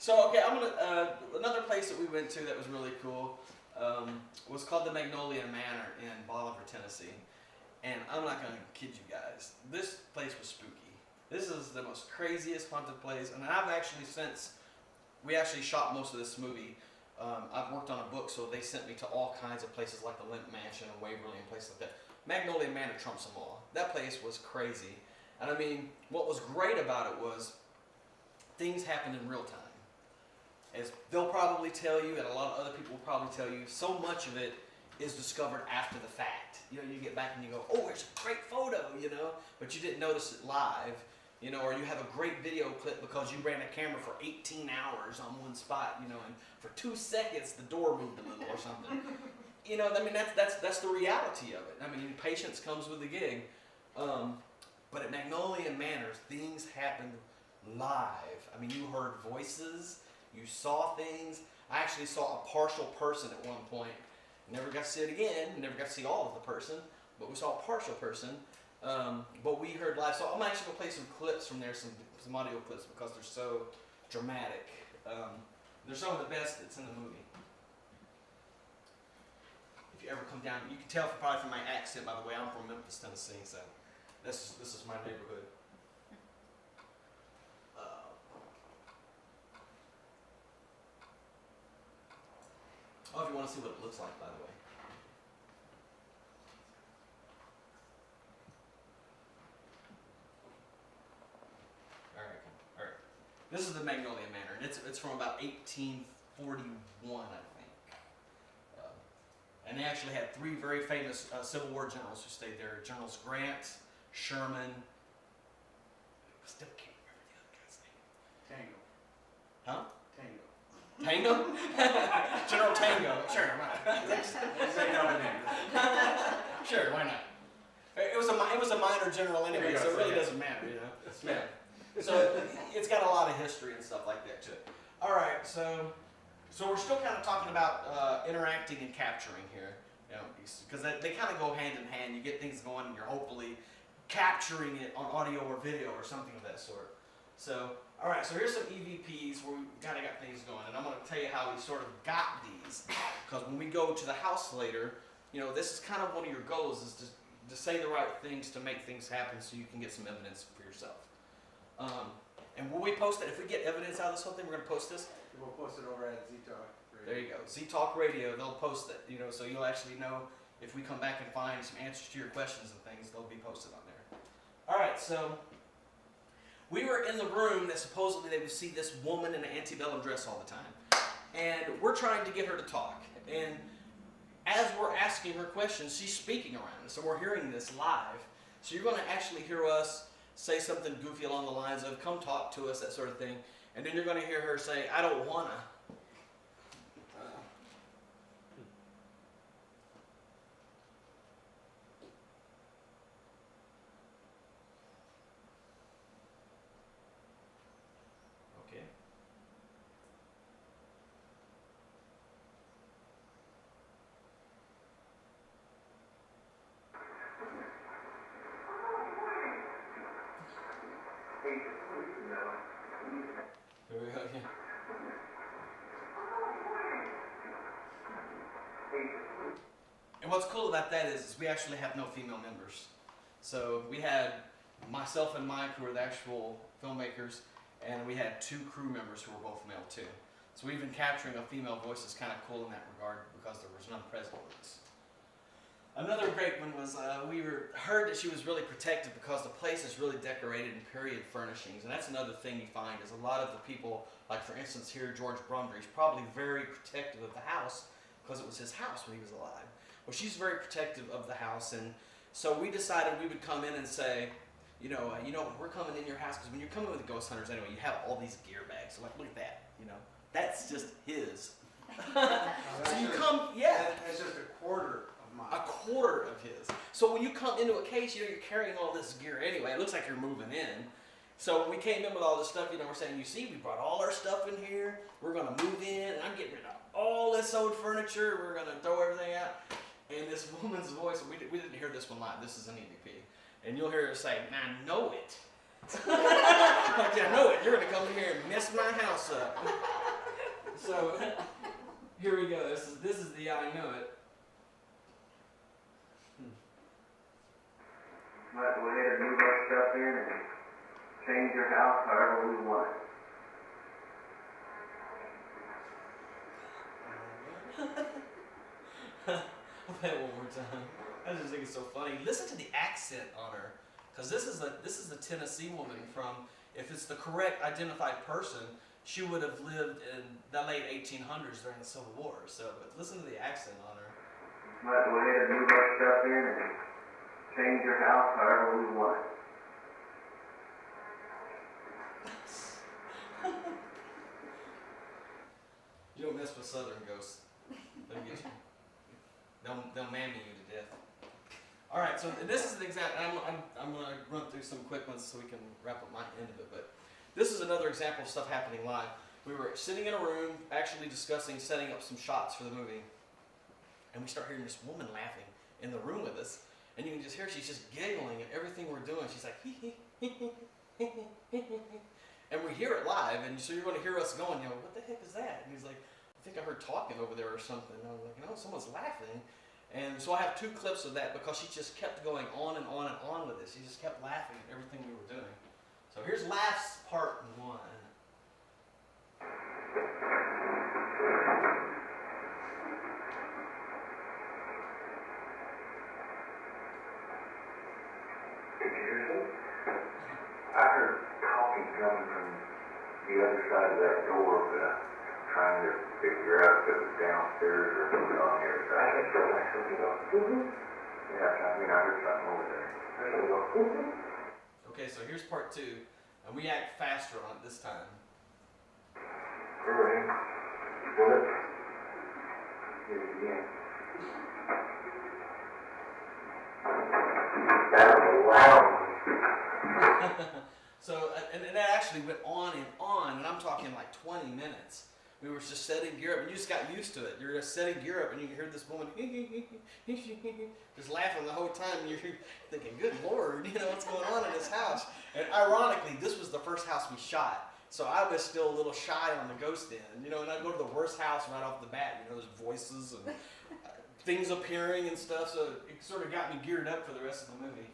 So okay, I'm gonna another place that we went to that was really cool was called the Magnolia-Manor in Bolivar, Tennessee. And I'm not gonna kid you guys, this place was spooky. This is the most craziest haunted place, and I've actually we actually shot most of this movie. I've worked on a book, so they sent me to all kinds of places like the Limp Mansion and Waverly and places like that. Magnolia Manor trumps them all. That place was crazy. And I mean, what was great about it was things happened in real time. As they'll probably tell you, and a lot of other people will probably tell you, so much of it is discovered after the fact. You know, you get back and you go, oh, there's a great photo, you know, but you didn't notice it live, you know, or you have a great video clip because you ran a camera for 18 hours on one spot, you know, and for 2 seconds the door moved a little or something. You know, I mean, that's the reality of it. I mean, patience comes with the gig. But at Magnolia Manor, things happened live. I mean, you heard voices, you saw things. I actually saw a partial person at one point. Never got to see it again, never got to see all of the person, but we saw a partial person. But we heard live. So I'm actually going to play some clips from there, some audio clips, because they're so dramatic. They're some of the best that's in the movie. If you ever come down, you can tell probably from my accent, by the way, I'm from Memphis, Tennessee, so this is my neighborhood. Oh, if you want to see what it looks like, by the way. All right. This is the Magnolia Manor, and it's from about 1841, I think. And they actually had 3 very famous Civil War generals who stayed there: Generals Grant, Sherman. Still can't remember the other guy's name. Tango. Huh? Tango. Tango? General Tango. Sure, why not? Sure, why not? It was a minor general anyway, so it really doesn't matter, you know. Yeah. So it's got a lot of history and stuff like that too. All right, so we're still kind of talking about interacting and capturing here, you know, because they kind of go hand in hand. You get things going, and you're hopefully capturing it on audio or video or something of that sort. So, all right, so here's some EVPs where we kind of got things going, and I'm going to tell you how we sort of got these, because when we go to the house later, you know, this is kind of one of your goals, is to say the right things to make things happen so you can get some evidence for yourself. And will we post it? If we get evidence out of this whole thing, we're going to post this? We'll post it over at Z-Talk Radio. There you go. Z-Talk Radio, they'll post it, you know, so you'll actually know if we come back and find some answers to your questions and things, they'll be posted on there. All right, so we were in the room that supposedly they would see this woman in an antebellum dress all the time. And we're trying to get her to talk. And as we're asking her questions, she's speaking around us. So we're hearing this live. So you're going to actually hear us say something goofy along the lines of, come talk to us, that sort of thing. And then you're going to hear her say, I don't wanna. Okay. Here we go again. And what's cool about that is we actually have no female members. So we had myself and Mike, who were the actual filmmakers, and we had 2 crew members who were both male too. So even capturing a female voice is kind of cool in that regard because there was none present with us. Another great one was we heard that she was really protected because the place is really decorated in period furnishings, and that's another thing you find is a lot of the people, like for instance here George Brumby's probably very protective of the house because it was his house when he was alive. Well, she's very protective of the house, and so we decided we would come in and say, you know, we're coming in your house because when you're coming with the ghost hunters anyway, you have all these gear bags. So like, look at that, you know, that's just his. So you come, yeah. That's just a quarter. A quarter of his. So when you come into a case, you know, you're carrying all this gear anyway. It looks like you're moving in. So when we came in with all this stuff, you know, we're saying, you see, we brought all our stuff in here. We're going to move in, and I'm getting rid of all this old furniture. We're going to throw everything out. And this woman's voice, we didn't hear this one live. This is an EVP. And you'll hear her say, I know it. Like, I know it. You're gonna come in here and mess my house up. So here we go. This is the I know it. Might go ahead and move our stuff in and change your house however we want it. I'll play it one more time. I just think it's so funny. Listen to the accent on her, because this is the Tennessee woman from. If it's the correct identified person, she would have lived in the late 1800s during the Civil War. So, but listen to the accent on her. Might go ahead and move our stuff in and change your house however we want it. You don't mess with Southern ghosts. They'll get you. They'll mammy you to death. All right, so this is an example. I'm going to run through some quick ones so we can wrap up my end of it. But this is another example of stuff happening live. We were sitting in a room, actually discussing setting up some shots for the movie, and we start hearing this woman laughing in the room with us, and you can just hear she's just giggling at everything we're doing. She's like, hee hee hee hee hee hee. And we hear it live, and so you're going to hear us going, what the heck is that? And he's like, I think I heard talking over there or something. And I was like, someone's laughing. And so I have 2 clips of that because she just kept going on and on and on with this. She just kept laughing at everything we were doing. So here's laughs part 1. Did you hear something? I heard talking coming from the other side of that door, but I'm trying to figure out if it was downstairs or if it was on the other side. I think so. I heard it. Yeah, I heard something over there. Okay, so here's part 2. And we act faster on it this time. All right. What? Hear it again. That was a loud one. So, and that actually went on, and I'm talking like 20 minutes. We were just setting gear up, and you just got used to it. You're just setting gear up, and you hear this woman just laughing the whole time, and you're thinking, good Lord, what's going on in this house? And ironically, this was the first house we shot, so I was still a little shy on the ghost end, and I'd go to the worst house right off the bat, there's voices and things appearing and stuff, so it sort of got me geared up for the rest of the movie.